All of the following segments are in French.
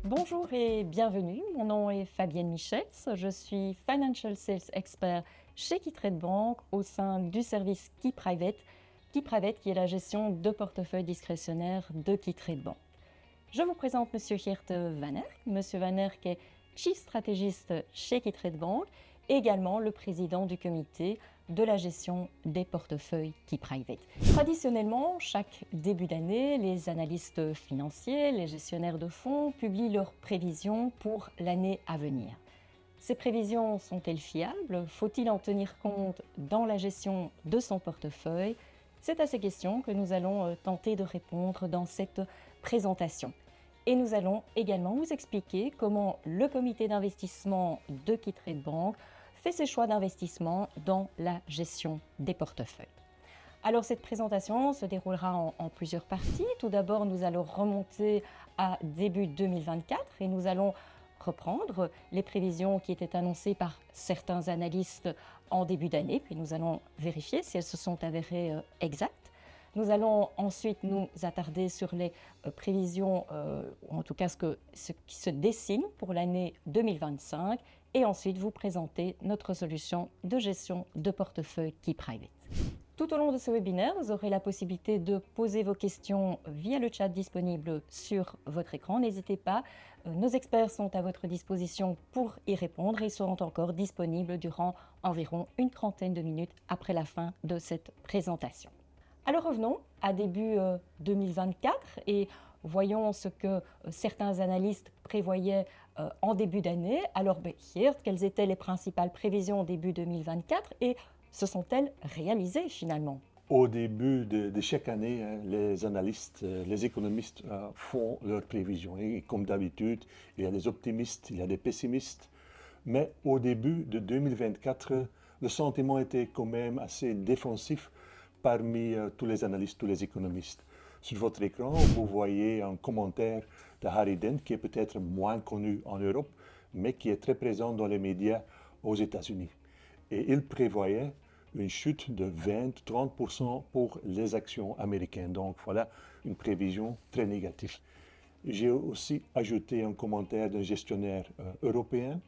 Bonjour et bienvenue, mon nom est Fabienne Michels, je suis Financial Sales Expert chez KeyTrade Bank au sein du service KeyPrivate, KeyPrivate qui est la gestion de portefeuille discrétionnaire de KeyTrade Bank. Je vous présente M. Geert Van Erck. M. Van Erck est Chief Stratégiste chez KeyTrade Bank, également le président du comité de la gestion des portefeuilles KeyPrivate. Traditionnellement, chaque début d'année, les analystes financiers, les gestionnaires de fonds publient leurs prévisions pour l'année à venir. Ces prévisions sont-elles fiables? Faut-il en tenir compte dans la gestion de son portefeuille? C'est à ces questions que nous allons tenter de répondre dans cette présentation. Et nous allons également vous expliquer comment le comité d'investissement de KeyTrade Bank fait ses choix d'investissement dans la gestion des portefeuilles. Alors cette présentation se déroulera en plusieurs parties. Tout d'abord, nous allons remonter à début 2024 et nous allons reprendre les prévisions qui étaient annoncées par certains analystes en début d'année, puis nous allons vérifier si elles se sont avérées exactes. Nous allons ensuite nous attarder sur les prévisions, ou en tout cas ce qui se dessine pour l'année 2025, et ensuite vous présenter notre solution de gestion de portefeuille KeyPrivate. Tout au long de ce webinaire, vous aurez la possibilité de poser vos questions via le chat disponible sur votre écran. N'hésitez pas, nos experts sont à votre disposition pour y répondre et seront encore disponibles durant environ une trentaine de minutes après la fin de cette présentation. Alors revenons à début 2024 et voyons ce que certains analystes prévoyaient en début d'année. Alors Geert, quelles étaient les principales prévisions au début 2024 et se sont-elles réalisées finalement? Au début de chaque année, les analystes, les économistes font leurs prévisions. Et comme d'habitude, il y a des optimistes, il y a des pessimistes. Mais au début de 2024, le sentiment était quand même assez défensif parmi tous les analystes, tous les économistes. Sur votre écran, vous voyez un commentaire de Harry Dent, qui est peut-être moins connu en Europe, mais qui est très présent dans les médias aux États-Unis. Et il prévoyait une chute de 20-30% pour les actions américaines. Donc voilà une prévision très négative. J'ai aussi ajouté un commentaire d'un gestionnaire européen.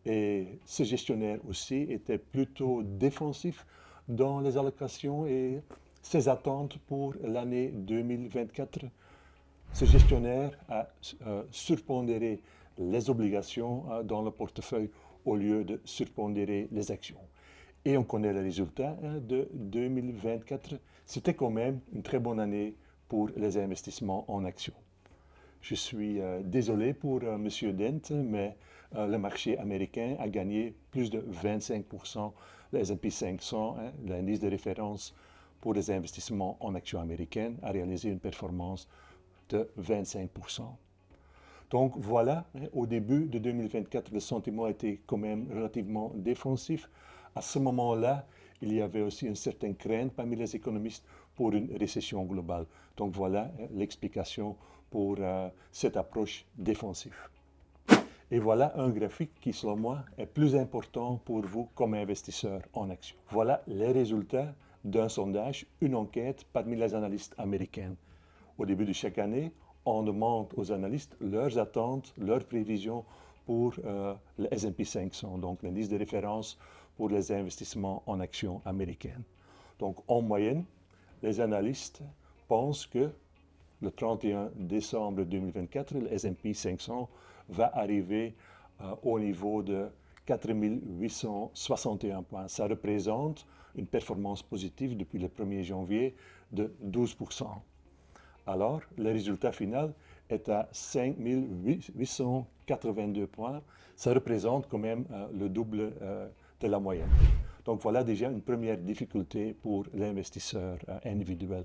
Et ce gestionnaire aussi était plutôt défensif dans les allocations et ses attentes pour l'année 2024. Ce gestionnaire a surpondéré les obligations dans le portefeuille au lieu de surpondérer les actions. Et on connaît le résultat de 2024. C'était quand même une très bonne année pour les investissements en actions. Je suis désolé pour M. Dent, mais le marché américain a gagné plus de 25%. Le S&P 500, l'indice de référence pour les investissements en actions américaines, a réalisé une performance de 25%. Donc voilà, au début de 2024, le sentiment était quand même relativement défensif. À ce moment-là, il y avait aussi une certaine crainte parmi les économistes pour une récession globale. Donc voilà l'explication pour cette approche défensive. Et voilà un graphique qui, selon moi, est plus important pour vous comme investisseur en actions. Voilà les résultats d'un sondage, une enquête parmi les analystes américains. Au début de chaque année, on demande aux analystes leurs attentes, leurs prévisions pour le S&P 500, donc l'indice de référence pour les investissements en actions américaines. Donc en moyenne, les analystes pensent que le 31 décembre 2024, le S&P 500 va arriver au niveau de 4861 points. Ça représente une performance positive depuis le 1er janvier de 12%. Alors, le résultat final est à 5882 points. Ça représente quand même le double de la moyenne. Donc voilà déjà une première difficulté pour l'investisseur individuel.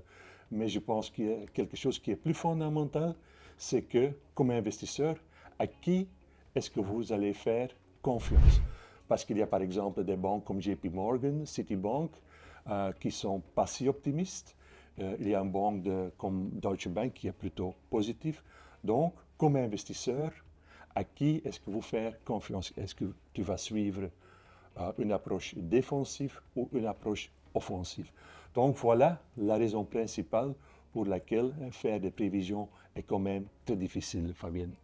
Mais je pense qu'il y a quelque chose qui est plus fondamental, c'est que comme investisseur, à qui est-ce que vous allez faire confiance? Parce qu'il y a par exemple des banques comme JP Morgan, Citibank, qui ne sont pas si optimistes. Il y a une banque comme Deutsche Bank qui est plutôt positive. Donc, comme investisseur, à qui est-ce que vous faites confiance? Est-ce que tu vas suivre une approche défensive ou une approche offensive? Donc voilà la raison principale pour laquelle faire des prévisions est quand même très difficile, Fabienne.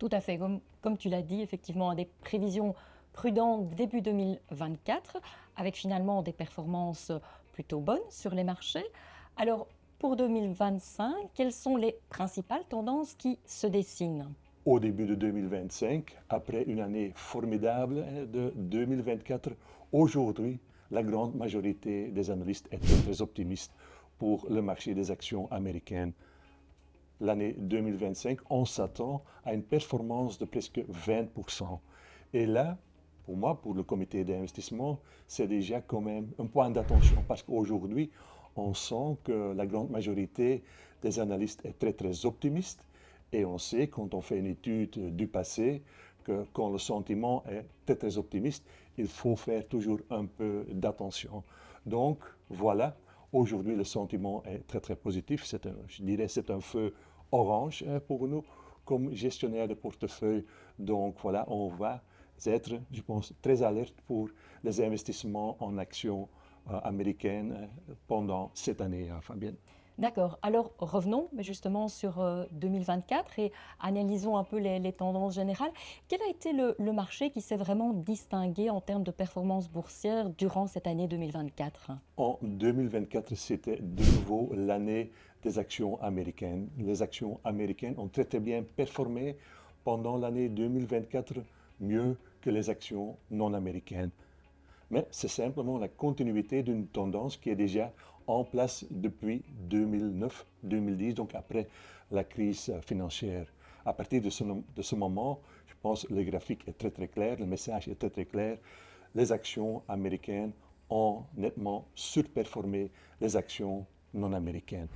Tout à fait, comme tu l'as dit, effectivement, des prévisions prudentes début 2024, avec finalement des performances plutôt bonnes sur les marchés. Alors, pour 2025, quelles sont les principales tendances qui se dessinent? Au début de 2025, après une année formidable de 2024, aujourd'hui, la grande majorité des analystes est très optimiste pour le marché des actions américaines. L'année 2025, on s'attend à une performance de presque 20%. Et là, pour moi, pour le comité d'investissement, c'est déjà quand même un point d'attention parce qu'aujourd'hui, on sent que la grande majorité des analystes est très optimiste et on sait quand on fait une étude du passé que quand le sentiment est très optimiste, il faut faire toujours un peu d'attention. Donc voilà, aujourd'hui le sentiment est très positif. Je dirais c'est un feu orange pour nous comme gestionnaire de portefeuille. Donc voilà, on va être, je pense, très alerte pour les investissements en actions américaines pendant cette année, Fabienne. D'accord. Alors revenons mais justement sur 2024 et analysons un peu les tendances générales. Quel a été le marché qui s'est vraiment distingué en termes de performance boursière durant cette année 2024? En 2024, c'était de nouveau l'année des actions américaines. Les actions américaines ont très bien performé pendant l'année 2024, mieux que les actions non américaines. Mais c'est simplement la continuité d'une tendance qui est déjà en place depuis 2009-2010, donc après la crise financière. À partir de ce moment, je pense que le graphique est très clair, le message est très clair. Les actions américaines ont nettement surperformé les actions non américaines.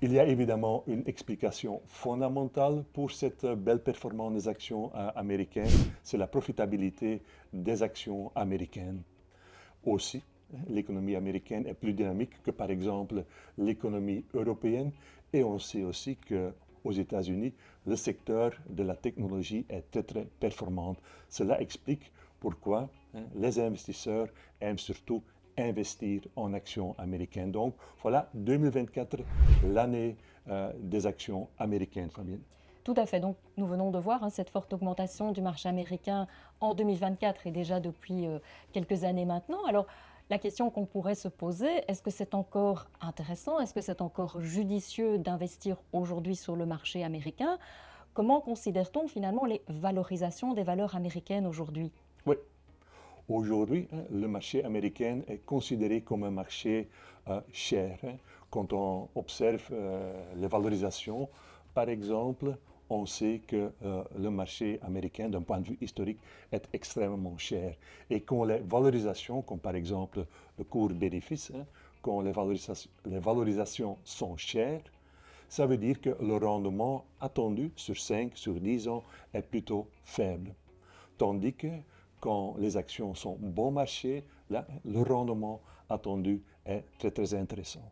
Il y a évidemment une explication fondamentale pour cette belle performance des actions américaines, c'est la profitabilité des actions américaines. Aussi, l'économie américaine est plus dynamique que par exemple l'économie européenne et on sait aussi qu'aux États-Unis, le secteur de la technologie est très performant. Cela explique pourquoi les investisseurs aiment surtout investir en actions américaines. Donc voilà, 2024, l'année des actions américaines, Fabienne. Tout à fait. Donc, nous venons de voir cette forte augmentation du marché américain en 2024 et déjà depuis quelques années maintenant. Alors, la question qu'on pourrait se poser, est-ce que c'est encore intéressant, est-ce que c'est encore judicieux d'investir aujourd'hui sur le marché américain? Comment considère-t-on finalement les valorisations des valeurs américaines aujourd'hui? Oui, aujourd'hui, le marché américain est considéré comme un marché cher. Quand on observe les valorisations, par exemple, on sait que le marché américain, d'un point de vue historique, est extrêmement cher. Et quand les valorisations, comme par exemple le cours-bénéfice, quand les valorisations sont chères, ça veut dire que le rendement attendu sur 5, sur 10 ans est plutôt faible. Tandis que quand les actions sont bon marché, là, le rendement attendu est très intéressant.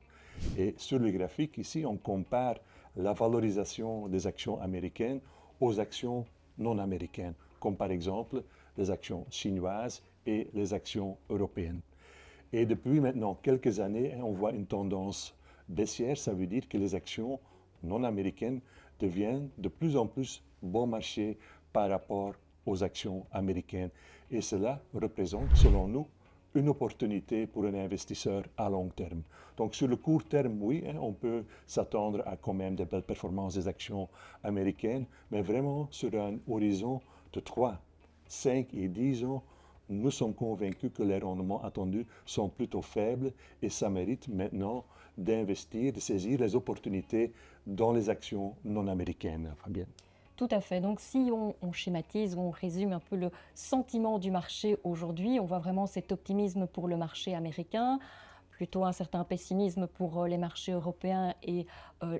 Et sur le graphique, ici, on compare la valorisation des actions américaines aux actions non américaines, comme par exemple les actions chinoises et les actions européennes. Et depuis maintenant quelques années, on voit une tendance baissière, ça veut dire que les actions non américaines deviennent de plus en plus bon marché par rapport aux actions américaines. Et cela représente, selon nous, une opportunité pour un investisseur à long terme. Donc sur le court terme, oui, on peut s'attendre à quand même de belles performances des actions américaines, mais vraiment sur un horizon de 3, 5 et 10 ans, nous sommes convaincus que les rendements attendus sont plutôt faibles et ça mérite maintenant d'investir, de saisir les opportunités dans les actions non américaines, Fabienne. Tout à fait. Donc si on schématise, on résume un peu le sentiment du marché aujourd'hui, on voit vraiment cet optimisme pour le marché américain, plutôt un certain pessimisme pour les marchés européens et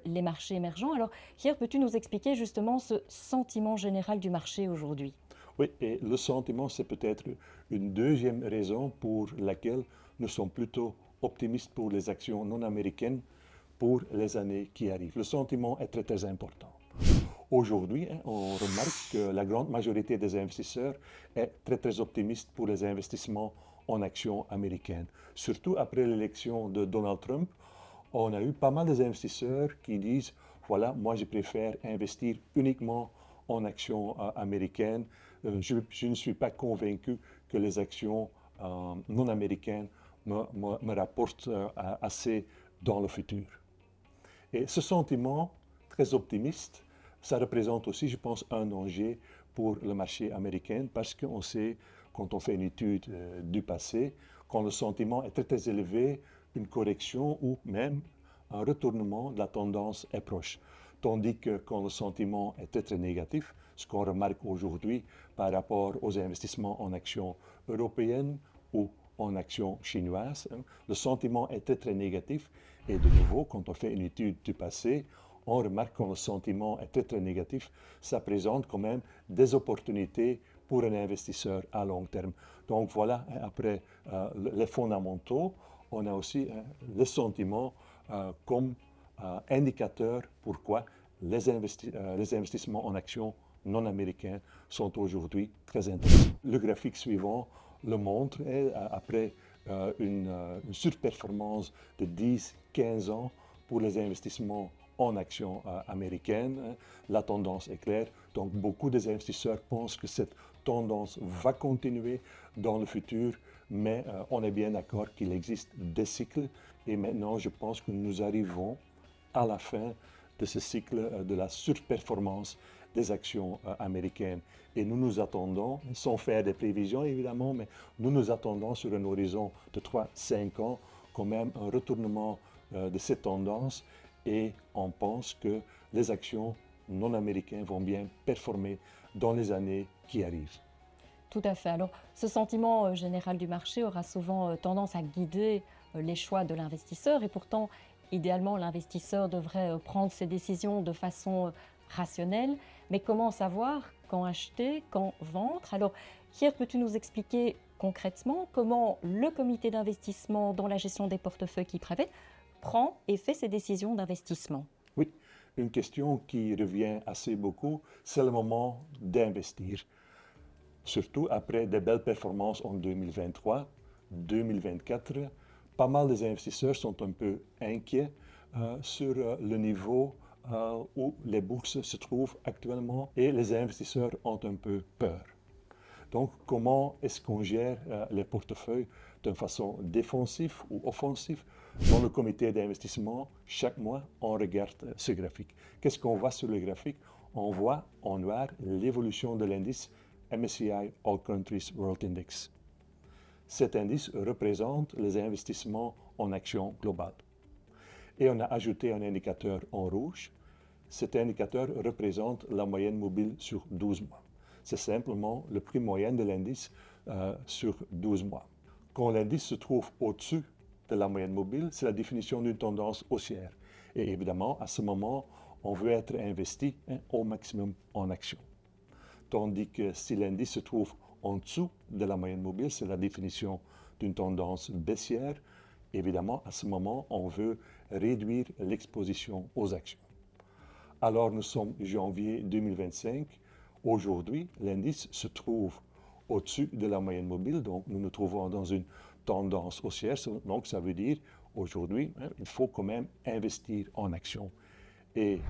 les marchés émergents. Alors Pierre, peux-tu nous expliquer justement ce sentiment général du marché aujourd'hui? Oui, et le sentiment, c'est peut-être une deuxième raison pour laquelle nous sommes plutôt optimistes pour les actions non américaines pour les années qui arrivent. Le sentiment est très important. Aujourd'hui, on remarque que la grande majorité des investisseurs est très optimiste pour les investissements en actions américaines. Surtout après l'élection de Donald Trump, on a eu pas mal d'investisseurs qui disent, voilà, moi je préfère investir uniquement en actions américaines. Je ne suis pas convaincu que les actions non américaines me rapportent assez dans le futur. Et ce sentiment très optimiste, ça représente aussi, je pense, un danger pour le marché américain parce qu'on sait, quand on fait une étude du passé, quand le sentiment est très, très élevé, une correction ou même un retournement de la tendance est proche. Tandis que quand le sentiment est très, très négatif, ce qu'on remarque aujourd'hui par rapport aux investissements en actions européennes ou en actions chinoises, le sentiment est très, très négatif. Et de nouveau, quand on fait une étude du passé, on remarque que quand le sentiment est très, très négatif, ça présente quand même des opportunités pour un investisseur à long terme. Donc voilà, après les fondamentaux, on a aussi les sentiments comme indicateur pourquoi les investissements en actions non américains sont aujourd'hui très intéressants. Le graphique suivant le montre, et après une surperformance de 10-15 ans pour les investissements en actions américaines, la tendance est claire. Donc beaucoup des investisseurs pensent que cette tendance va continuer dans le futur, mais on est bien d'accord qu'il existe des cycles. Et maintenant, je pense que nous arrivons à la fin de ce cycle de la surperformance des actions américaines. Et nous nous attendons, sans faire des prévisions évidemment, mais nous nous attendons sur un horizon de 3-5 ans quand même un retournement de cette tendance et on pense que les actions non américaines vont bien performer dans les années qui arrivent. Tout à fait. Alors, ce sentiment général du marché aura souvent tendance à guider les choix de l'investisseur et pourtant, idéalement, l'investisseur devrait prendre ses décisions de façon rationnelle. Mais comment savoir quand acheter, quand vendre? Alors, Pierre, peux-tu nous expliquer concrètement comment le comité d'investissement dans la gestion des portefeuilles KeyPrivate prend et fait ses décisions d'investissement? Oui, une question qui revient assez beaucoup, c'est le moment d'investir. Surtout après des belles performances en 2023, 2024, pas mal des investisseurs sont un peu inquiets sur le niveau où les bourses se trouvent actuellement et les investisseurs ont un peu peur. Donc, comment est-ce qu'on gère les portefeuilles d'une façon défensive ou offensive? Dans le comité d'investissement, chaque mois, on regarde ce graphique. Qu'est-ce qu'on voit sur le graphique? On voit en noir l'évolution de l'indice MSCI All Countries World Index. Cet indice représente les investissements en actions globales. Et on a ajouté un indicateur en rouge. Cet indicateur représente la moyenne mobile sur 12 mois. C'est simplement le prix moyen de l'indice sur 12 mois. Quand l'indice se trouve au-dessus de la moyenne mobile, c'est la définition d'une tendance haussière. Et évidemment, à ce moment, on veut être investi au maximum en actions. Tandis que si l'indice se trouve en dessous de la moyenne mobile, c'est la définition d'une tendance baissière. Évidemment, à ce moment, on veut réduire l'exposition aux actions. Alors, nous sommes janvier 2025. Aujourd'hui, l'indice se trouve au-dessus de la moyenne mobile, donc nous nous trouvons dans une tendance haussière. Donc, ça veut dire aujourd'hui, il faut quand même investir en actions. Et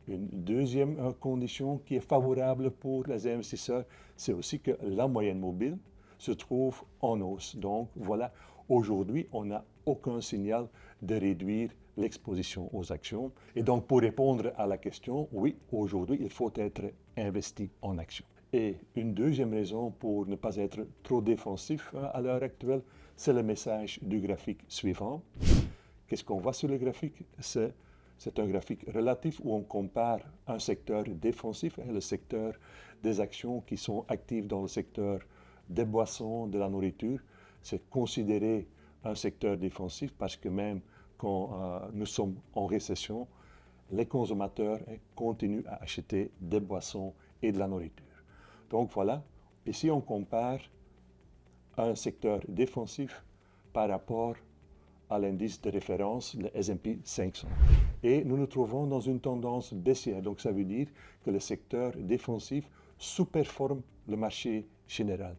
une deuxième condition qui est favorable pour les investisseurs, c'est aussi que la moyenne mobile se trouve en hausse. Donc voilà, aujourd'hui, on n'a aucun signal de réduire l'exposition aux actions. Et donc pour répondre à la question, oui, aujourd'hui, il faut être investi en actions. Et une deuxième raison pour ne pas être trop défensif à l'heure actuelle, c'est le message du graphique suivant. Qu'est-ce qu'on voit sur le graphique? C'est un graphique relatif où on compare un secteur défensif, le secteur des actions qui sont actives dans le secteur des boissons, de la nourriture. C'est considéré un secteur défensif parce que même quand nous sommes en récession, les consommateurs continuent à acheter des boissons et de la nourriture. Donc voilà, ici on compare un secteur défensif par rapport à l'indice de référence, le S&P 500. Et nous nous trouvons dans une tendance baissière. Donc ça veut dire que le secteur défensif sous-performe le marché général.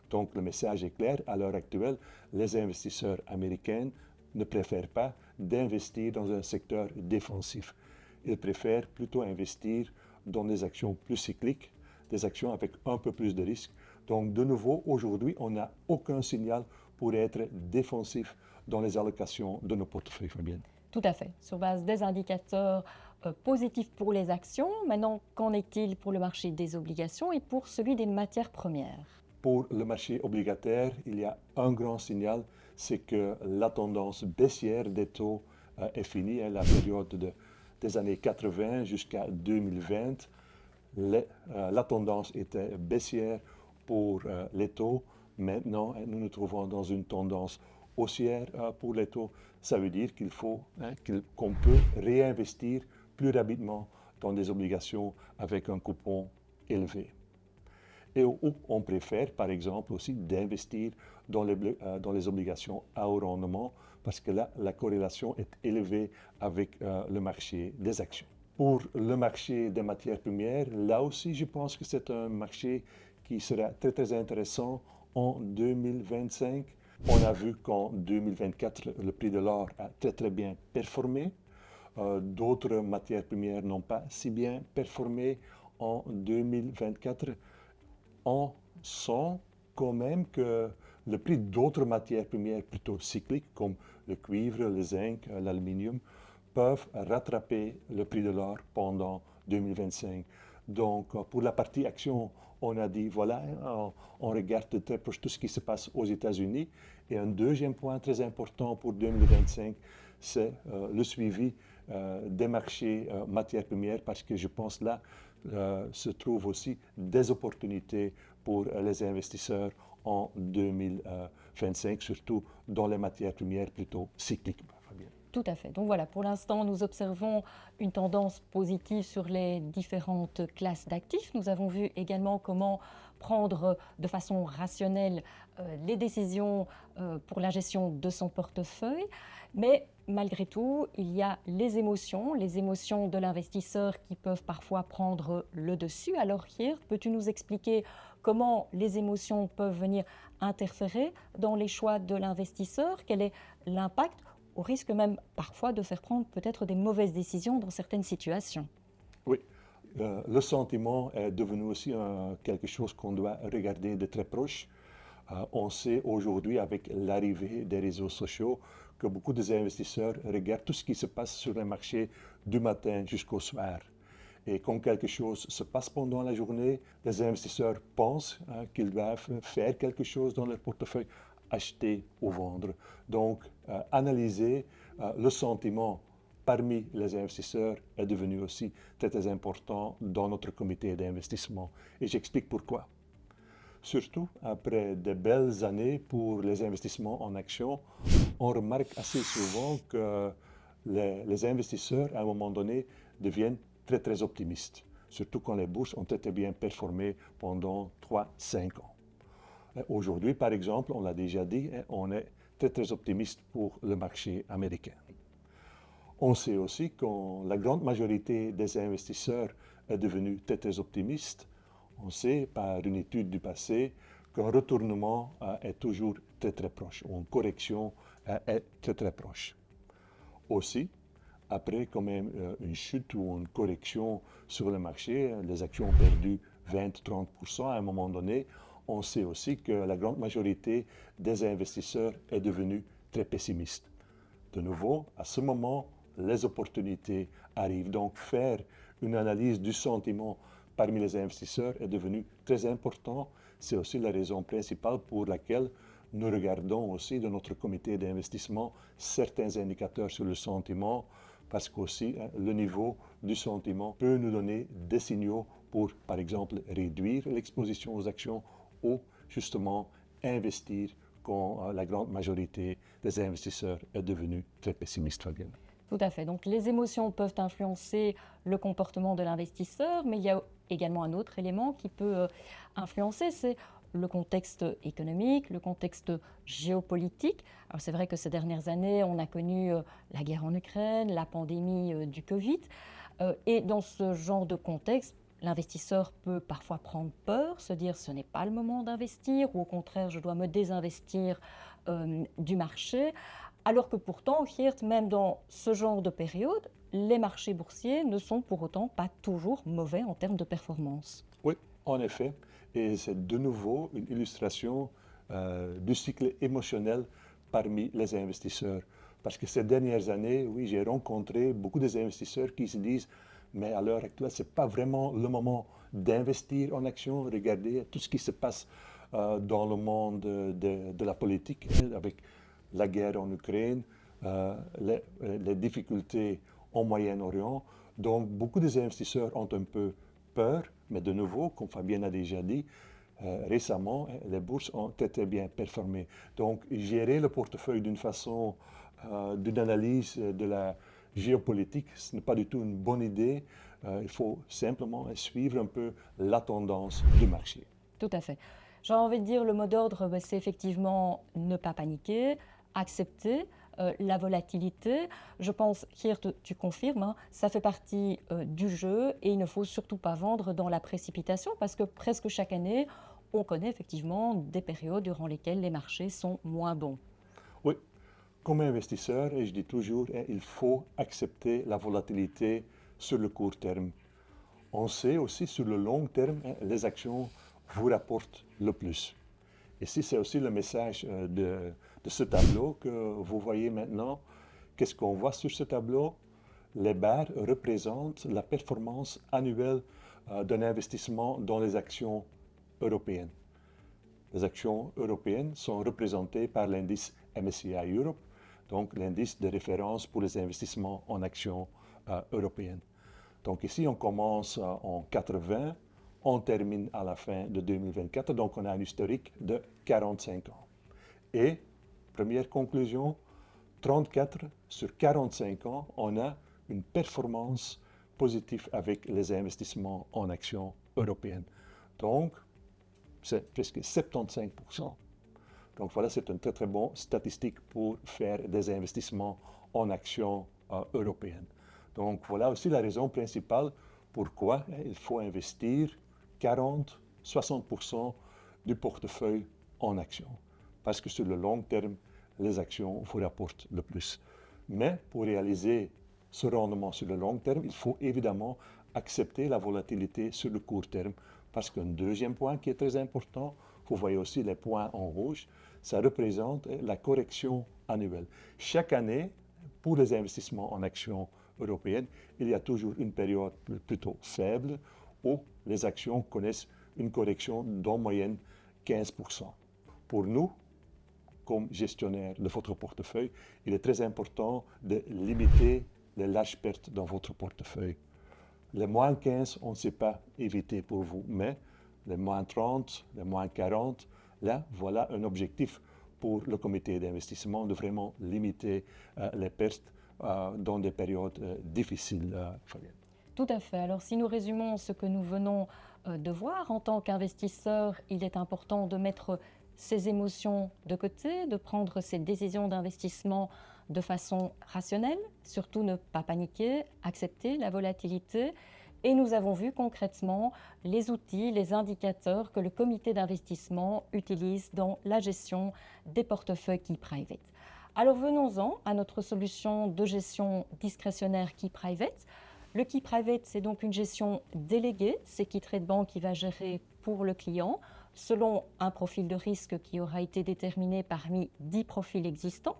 Donc le message est clair, à l'heure actuelle, les investisseurs américains ne préfèrent pas d'investir dans un secteur défensif. Ils préfèrent plutôt investir dans des actions plus cycliques, des actions avec un peu plus de risques. Donc de nouveau, aujourd'hui, on n'a aucun signal pour être défensif dans les allocations de nos portefeuilles, Fabienne. Tout à fait, sur base des indicateurs positifs pour les actions. Maintenant, qu'en est-il pour le marché des obligations et pour celui des matières premières? Pour le marché obligataire, il y a un grand signal, c'est que la tendance baissière des taux est finie. La période des années 80 jusqu'à 2020, la tendance était baissière pour les taux. Maintenant, nous nous trouvons dans une tendance haussière pour les taux. Ça veut dire qu'on peut réinvestir plus rapidement dans des obligations avec un coupon élevé. Et où on préfère, par exemple, aussi d'investir dans les obligations à haut rendement, parce que là, la corrélation est élevée avec le marché des actions. Pour le marché des matières premières, là aussi, je pense que c'est un marché qui sera très, très intéressant en 2025. On a vu qu'en 2024, le prix de l'or a très, très bien performé. D'autres matières premières n'ont pas si bien performé en 2024. On sent quand même que le prix d'autres matières premières plutôt cycliques, comme le cuivre, le zinc, l'aluminium, peuvent rattraper le prix de l'or pendant 2025. Donc, pour la partie action, on a dit, voilà, on regarde de très proche tout ce qui se passe aux États-Unis. Et un deuxième point très important pour 2025, c'est le suivi des marchés matières premières, parce que je pense là, se trouvent aussi des opportunités pour les investisseurs en 2025, surtout dans les matières premières plutôt cycliques. Tout à fait. Donc voilà, pour l'instant, nous observons une tendance positive sur les différentes classes d'actifs. Nous avons vu également comment prendre de façon rationnelle les décisions pour la gestion de son portefeuille. Mais malgré tout, il y a les émotions de l'investisseur qui peuvent parfois prendre le dessus. Alors Geert, peux-tu nous expliquer comment les émotions peuvent venir interférer dans les choix de l'investisseur? Quel est l'impact, au risque même parfois de faire prendre peut-être des mauvaises décisions dans certaines situations? Oui, le sentiment est devenu aussi quelque chose qu'on doit regarder de très proche. On sait aujourd'hui, avec l'arrivée des réseaux sociaux, que beaucoup des investisseurs regardent tout ce qui se passe sur les marchés du matin jusqu'au soir. Et quand quelque chose se passe pendant la journée, les investisseurs pensent qu'ils doivent faire quelque chose dans leur portefeuille, acheter ou vendre. Donc, analyser le sentiment parmi les investisseurs est devenu aussi très, très important dans notre comité d'investissement. Et j'explique pourquoi. Surtout après de belles années pour les investissements en actions, on remarque assez souvent que les investisseurs, à un moment donné, deviennent très, très optimistes. Surtout quand les bourses ont très bien performé pendant 3-5 ans. Aujourd'hui, par exemple, on l'a déjà dit, on est très, très optimiste pour le marché américain. On sait aussi que la grande majorité des investisseurs est devenue très, très optimiste. On sait par une étude du passé qu'un retournement est toujours très très proche, ou une correction est très très proche. Aussi, après quand même une chute ou une correction sur le marché, les actions ont perdu 20-30% à un moment donné, on sait aussi que la grande majorité des investisseurs est devenue très pessimiste. De nouveau, à ce moment, les opportunités arrivent. Donc, faire une analyse du sentiment parmi les investisseurs est devenu très important. C'est aussi la raison principale pour laquelle nous regardons aussi dans notre comité d'investissement certains indicateurs sur le sentiment, parce qu'aussi le niveau du sentiment peut nous donner des signaux pour, par exemple, réduire l'exposition aux actions ou justement investir quand la grande majorité des investisseurs est devenue très pessimiste, Fabienne. Tout à fait. Donc les émotions peuvent influencer le comportement de l'investisseur, mais il y a également un autre élément qui peut influencer, c'est le contexte économique, le contexte géopolitique. Alors c'est vrai que ces dernières années, on a connu la guerre en Ukraine, la pandémie du Covid, et dans ce genre de contexte, l'investisseur peut parfois prendre peur, se dire ce n'est pas le moment d'investir, ou au contraire je dois me désinvestir du marché. Alors que pourtant, Geert, même dans ce genre de période, les marchés boursiers ne sont pour autant pas toujours mauvais en termes de performance. Oui, en effet. Et c'est de nouveau une illustration du cycle émotionnel parmi les investisseurs. Parce que ces dernières années, oui, j'ai rencontré beaucoup d'investisseurs qui se disent, mais à l'heure actuelle, ce n'est pas vraiment le moment d'investir en actions. Regardez tout ce qui se passe dans le monde de la politique, avec la guerre en Ukraine, les difficultés au Moyen-Orient. Donc, beaucoup d'investisseurs ont un peu peur, mais de nouveau, comme Fabien a déjà dit, récemment, les bourses ont été bien performées. Donc, gérer le portefeuille d'une façon, d'une analyse de la géopolitique, ce n'est pas du tout une bonne idée. Il faut simplement suivre un peu la tendance du marché. Tout à fait. J'ai envie de dire, le mot d'ordre, c'est effectivement ne pas paniquer, accepter la volatilité. Je pense, Geert, tu confirmes, hein, ça fait partie du jeu et il ne faut surtout pas vendre dans la précipitation parce que presque chaque année, on connaît effectivement des périodes durant lesquelles les marchés sont moins bons. Oui, comme investisseur, et je dis toujours, il faut accepter la volatilité sur le court terme. On sait aussi sur le long terme, les actions vous rapportent le plus. Ici, c'est aussi le message de ce tableau que vous voyez maintenant. Qu'est-ce qu'on voit sur ce tableau? Les barres représentent la performance annuelle d'un investissement dans les actions européennes. Les actions européennes sont représentées par l'indice MSCI Europe, donc l'indice de référence pour les investissements en actions européennes. Donc ici, on commence en 80, on termine à la fin de 2024, donc on a un historique de 45 ans. Et, première conclusion, 34 sur 45 ans, on a une performance positive avec les investissements en actions européennes. Donc, c'est presque 75%. Donc voilà, c'est une très très bonne statistique pour faire des investissements en actions européennes. Donc voilà aussi la raison principale pourquoi il faut investir 40-60% du portefeuille en actions. Parce que sur le long terme, les actions vous rapportent le plus. Mais pour réaliser ce rendement sur le long terme, il faut évidemment accepter la volatilité sur le court terme. Parce qu'un deuxième point qui est très important, vous voyez aussi les points en rouge, ça représente la correction annuelle. Chaque année, pour les investissements en actions européennes, il y a toujours une période plutôt faible où les actions connaissent une correction d'en moyenne 15%. Pour nous, comme gestionnaire de votre portefeuille, il est très important de limiter les larges pertes dans votre portefeuille. Les moins 15, on ne sait pas éviter pour vous, mais les moins 30, les moins 40, là, voilà un objectif pour le comité d'investissement de vraiment limiter les pertes dans des périodes difficiles. Fabienne. Tout à fait. Alors si nous résumons ce que nous venons de voir, en tant qu'investisseur, il est important de mettre ses émotions de côté, de prendre ses décisions d'investissement de façon rationnelle, surtout ne pas paniquer, accepter la volatilité. Et nous avons vu concrètement les outils, les indicateurs que le comité d'investissement utilise dans la gestion des portefeuilles Key Private. Alors venons-en à notre solution de gestion discrétionnaire Key Private. Le Key Private, c'est donc une gestion déléguée, c'est Key Trade Bank qui va gérer pour le client, selon un profil de risque qui aura été déterminé parmi 10 profils existants.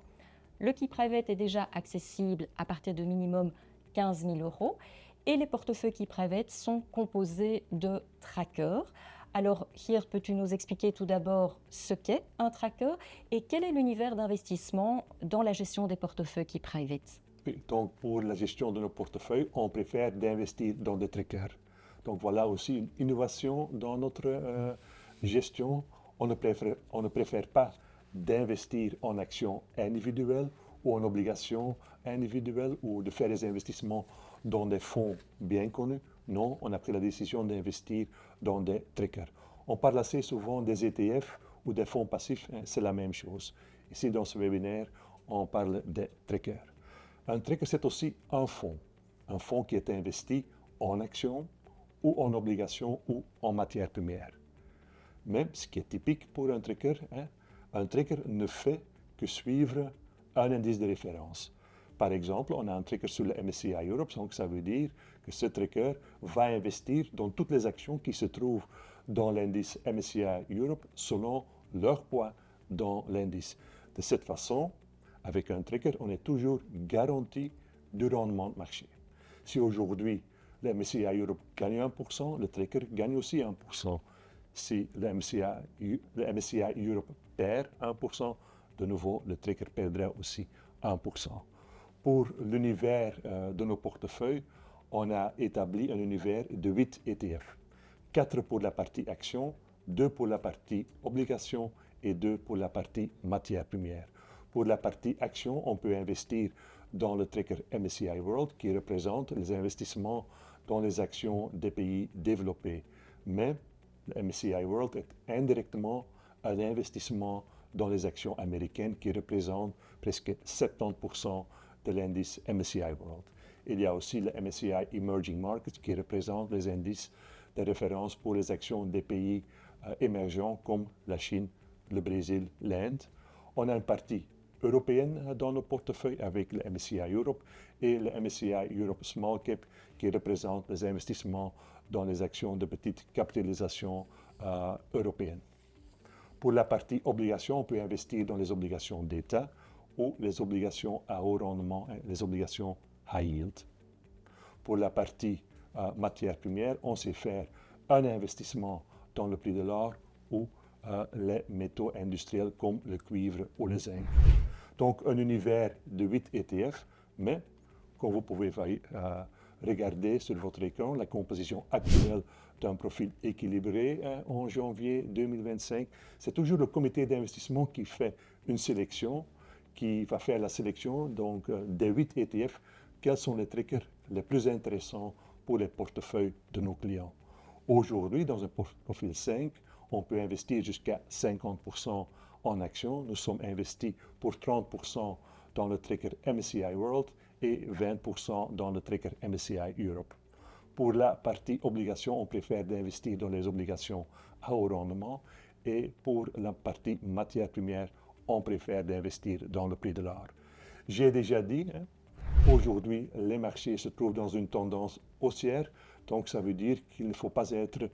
Le Key Private est déjà accessible à partir de minimum 15 000 € et les portefeuilles Key Private sont composés de trackers. Alors, Geert, peux-tu nous expliquer tout d'abord ce qu'est un tracker et quel est l'univers d'investissement dans la gestion des portefeuilles Key Private? Oui, donc pour la gestion de nos portefeuilles, on préfère d'investir dans des trackers. Donc voilà aussi une innovation dans notre gestion. On ne préfère pas d'investir en actions individuelles ou en obligations individuelles ou de faire des investissements dans des fonds bien connus. Non, on a pris la décision d'investir dans des trackers. On parle assez souvent des ETF ou des fonds passifs, hein, c'est la même chose. Ici, dans ce webinaire, on parle des trackers. Un tracker, c'est aussi un fonds qui est investi en actions ou en obligations ou en matières premières. Mais ce qui est typique pour un tracker ne fait que suivre un indice de référence. Par exemple, on a un tracker sur le MSCI Europe, donc ça veut dire que ce tracker va investir dans toutes les actions qui se trouvent dans l'indice MSCI Europe selon leur poids dans l'indice. De cette façon, avec un tracker, on est toujours garanti du rendement de marché. Si aujourd'hui le MSCI Europe gagne 1%, le tracker gagne aussi 1%. Si le MSCI Europe perd 1%, de nouveau, le tracker perdra aussi 1%. Pour l'univers de nos portefeuilles, on a établi un univers de 8 ETF. 4 pour la partie action, 2 pour la partie obligation et 2 pour la partie matière première. Pour la partie action, on peut investir dans le tracker MSCI World qui représente les investissements dans les actions des pays développés. Mais le MSCI World est indirectement un investissement dans les actions américaines qui représentent presque 70% de l'indice MSCI World. Il y a aussi le MSCI Emerging Markets qui représente les indices de référence pour les actions des pays émergents comme la Chine, le Brésil, l'Inde. On a une partie européenne dans nos portefeuilles avec le MSCI Europe et le MSCI Europe Small Cap qui représente les investissements dans les actions de petite capitalisation européennes. Pour la partie obligations, on peut investir dans les obligations d'État ou les obligations à haut rendement, les obligations high yield. Pour la partie matière première, on sait faire un investissement dans le prix de l'or ou les métaux industriels comme le cuivre ou le zinc. Donc un univers de 8 ETF, mais comme vous pouvez regarder sur votre écran, la composition actuelle d'un profil équilibré en janvier 2025, c'est toujours le comité d'investissement qui fait une sélection, qui va faire la sélection donc, des 8 ETF, quels sont les trackers les plus intéressants pour les portefeuilles de nos clients. Aujourd'hui, dans un profil 5, on peut investir jusqu'à 50% en actions. Nous sommes investis pour 30% dans le tracker MSCI World et 20% dans le tracker MSCI Europe. Pour la partie obligations, on préfère d'investir dans les obligations à haut rendement et pour la partie matière première, on préfère d'investir dans le prix de l'or. J'ai déjà dit, aujourd'hui, les marchés se trouvent dans une tendance haussière, donc ça veut dire qu'il ne faut pas être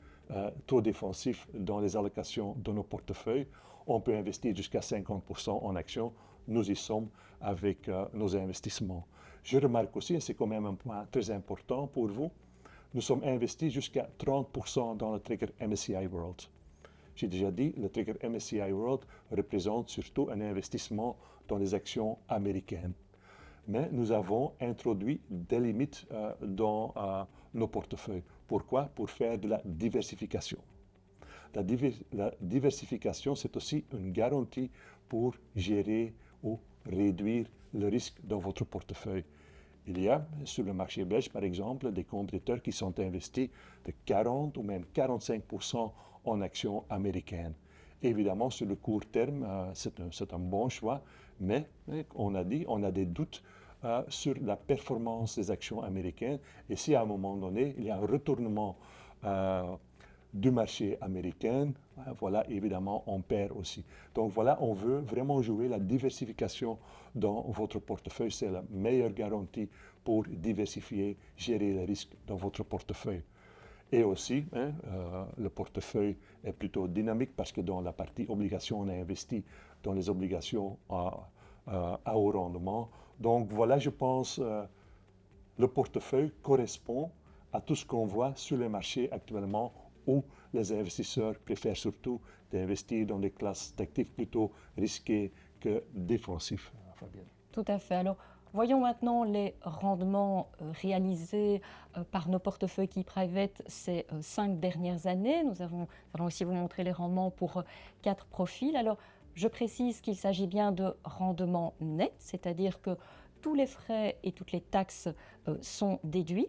trop défensif dans les allocations de nos portefeuilles. On peut investir jusqu'à 50% en actions. Nous y sommes avec nos investissements. Je remarque aussi, et c'est quand même un point très important pour vous, nous sommes investis jusqu'à 30% dans le tracker MSCI World. J'ai déjà dit, le tracker MSCI World représente surtout un investissement dans les actions américaines. Mais nous avons introduit des limites dans nos portefeuilles. Pourquoi? Pour faire de la diversification. La diversification, c'est aussi une garantie pour gérer ou réduire le risque dans votre portefeuille. Il y a sur le marché belge, par exemple, des compétiteurs qui sont investis de 40 ou même 45% en actions américaines. Évidemment, sur le court terme, c'est un bon choix, mais on a dit, on a des doutes sur la performance des actions américaines. Et si à un moment donné, il y a un retournement du marché américain, voilà, évidemment, on perd aussi. Donc voilà, on veut vraiment jouer la diversification dans votre portefeuille. C'est la meilleure garantie pour diversifier, gérer les risques dans votre portefeuille. Et aussi, le portefeuille est plutôt dynamique parce que dans la partie obligations, on a investi dans les obligations à haut rendement. Donc voilà, je pense, le portefeuille correspond à tout ce qu'on voit sur les marchés actuellement où les investisseurs préfèrent surtout d'investir dans des classes d'actifs plutôt risquées que défensifs. Fabienne. Tout à fait. Alors, voyons maintenant les rendements réalisés par nos portefeuilles Key Private ces 5 dernières années. Nous allons aussi vous montrer les rendements pour 4 profils. Alors, je précise qu'il s'agit bien de rendement net, c'est-à-dire que tous les frais et toutes les taxes sont déduits.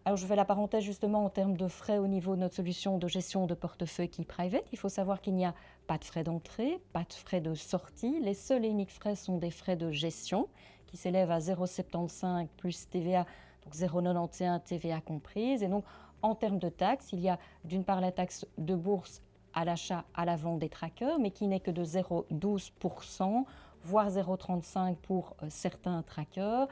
Alors, je fais la parenthèse justement en termes de frais au niveau de notre solution de gestion de portefeuille Key Private. Il faut savoir qu'il n'y a pas de frais d'entrée, pas de frais de sortie. Les seuls et uniques frais sont des frais de gestion qui s'élèvent à 0,75 plus TVA, donc 0,91 TVA comprise. Et donc, en termes de taxes, il y a d'une part la taxe de bourse à l'achat, à la vente des trackers, mais qui n'est que de 0,12%. voire 0,35 pour certains trackers.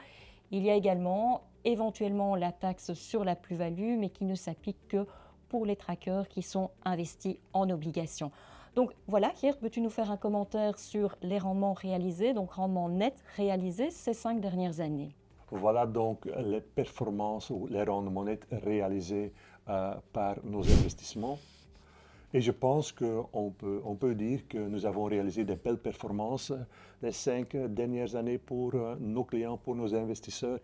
Il y a également éventuellement la taxe sur la plus-value, mais qui ne s'applique que pour les trackers qui sont investis en obligations. Donc voilà, Geert, peux-tu nous faire un commentaire sur les rendements réalisés, donc rendements nets réalisés ces 5 dernières années? Voilà donc les performances ou les rendements nets réalisés par nos investissements. Et je pense qu'on peut dire que nous avons réalisé de belles performances les 5 dernières années pour nos clients, pour nos investisseurs.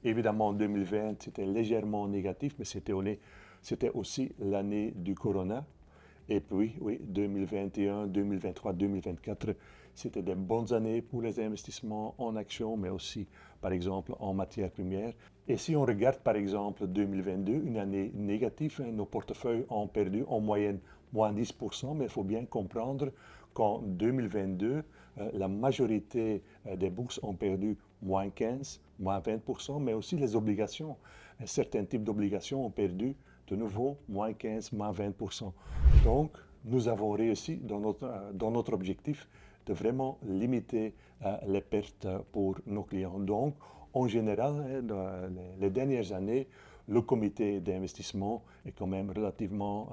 Évidemment, en 2020, c'était légèrement négatif, mais c'était aussi l'année du corona. Et puis, oui, 2021, 2023, 2024, c'était des bonnes années pour les investissements en actions, mais aussi, par exemple, en matières premières. Et si on regarde, par exemple, 2022, une année négative, nos portefeuilles ont perdu en moyenne moins 10%, mais il faut bien comprendre qu'en 2022, la majorité des bourses ont perdu moins 15, moins 20%, mais aussi les obligations. Certains types d'obligations ont perdu de nouveau moins 15, moins 20%. Donc, nous avons réussi dans notre objectif de vraiment limiter les pertes pour nos clients. Donc, en général, dans les dernières années, le comité d'investissement est quand même relativement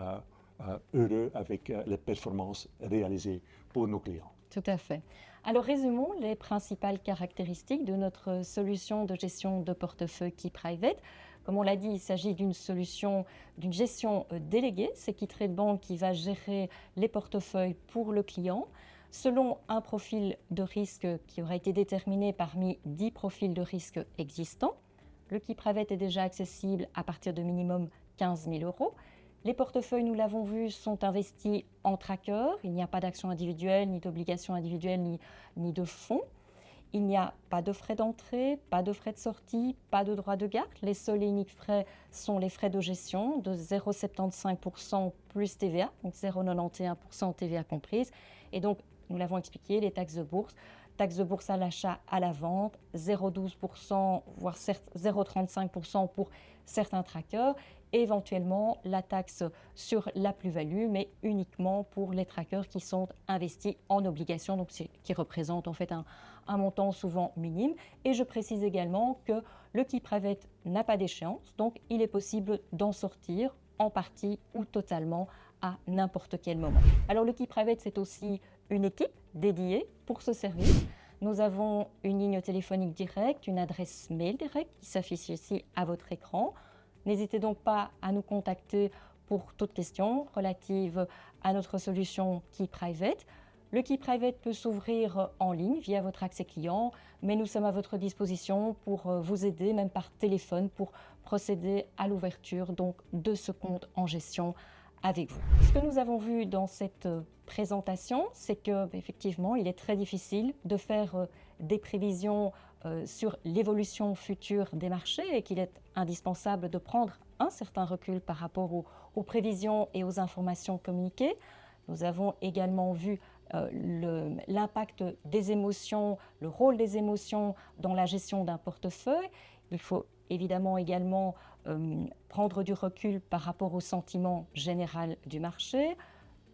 heureux avec les performances réalisées pour nos clients. Tout à fait. Alors résumons les principales caractéristiques de notre solution de gestion de portefeuille KeyPrivate. Comme on l'a dit, il s'agit d'une solution, d'une gestion déléguée. C'est KeyTrade Bank qui va gérer les portefeuilles pour le client selon un profil de risque qui aura été déterminé parmi 10 profils de risque existants. Le KeyPrivate est déjà accessible à partir de minimum 15 000 €. Les portefeuilles, nous l'avons vu, sont investis en tracker. Il n'y a pas d'actions individuelles, ni d'obligations individuelles, ni de fonds. Il n'y a pas de frais d'entrée, pas de frais de sortie, pas de droit de garde. Les seuls et uniques frais sont les frais de gestion de 0,75% plus TVA, donc 0,91% TVA comprise. Et donc, nous l'avons expliqué, les taxes de bourse à l'achat, à la vente, 0,12%, voire 0,35% pour certains trackers, et éventuellement la taxe sur la plus-value, mais uniquement pour les trackers qui sont investis en obligations, donc qui représentent en fait un montant souvent minime. Et je précise également que le KeyPrivate n'a pas d'échéance, donc il est possible d'en sortir en partie ou totalement à n'importe quel moment. Alors le KeyPrivate, c'est aussi une équipe dédiée pour ce service. Nous avons une ligne téléphonique directe, une adresse mail directe qui s'affiche ici à votre écran. N'hésitez donc pas à nous contacter pour toute question relative à notre solution KeyPrivate. Le KeyPrivate peut s'ouvrir en ligne via votre accès client, mais nous sommes à votre disposition pour vous aider, même par téléphone, pour procéder à l'ouverture donc de ce compte en gestion avec vous. Ce que nous avons vu dans cette présentation, c'est que effectivement, il est très difficile de faire des prévisions sur l'évolution future des marchés et qu'il est indispensable de prendre un certain recul par rapport aux prévisions et aux informations communiquées. Nous avons également vu l'impact des émotions, le rôle des émotions dans la gestion d'un portefeuille. Il faut évidemment également prendre du recul par rapport au sentiment général du marché,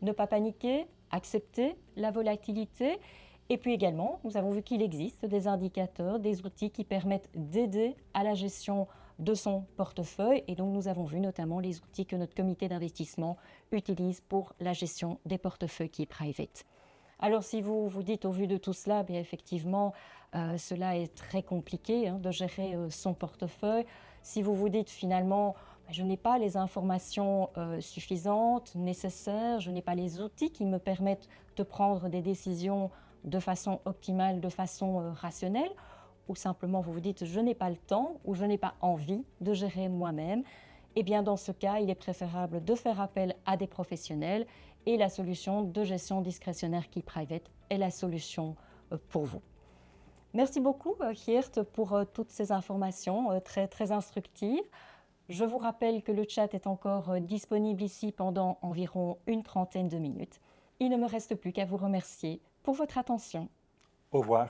ne pas paniquer, accepter la volatilité. Et puis également, nous avons vu qu'il existe des indicateurs, des outils qui permettent d'aider à la gestion de son portefeuille. Et donc nous avons vu notamment les outils que notre comité d'investissement utilise pour la gestion des portefeuilles KeyPrivate. Alors si vous vous dites au vu de tout cela, bien effectivement, cela est très compliqué de gérer son portefeuille. Si vous vous dites finalement, je n'ai pas les informations suffisantes, nécessaires, je n'ai pas les outils qui me permettent de prendre des décisions de façon optimale, de façon rationnelle, ou simplement vous vous dites, je n'ai pas le temps ou je n'ai pas envie de gérer moi-même, eh bien dans ce cas, il est préférable de faire appel à des professionnels et la solution de gestion discrétionnaire KeyPrivate est la solution pour vous. Merci beaucoup Geert pour toutes ces informations très, très instructives. Je vous rappelle que le chat est encore disponible ici pendant environ une trentaine de minutes. Il ne me reste plus qu'à vous remercier pour votre attention. Au revoir.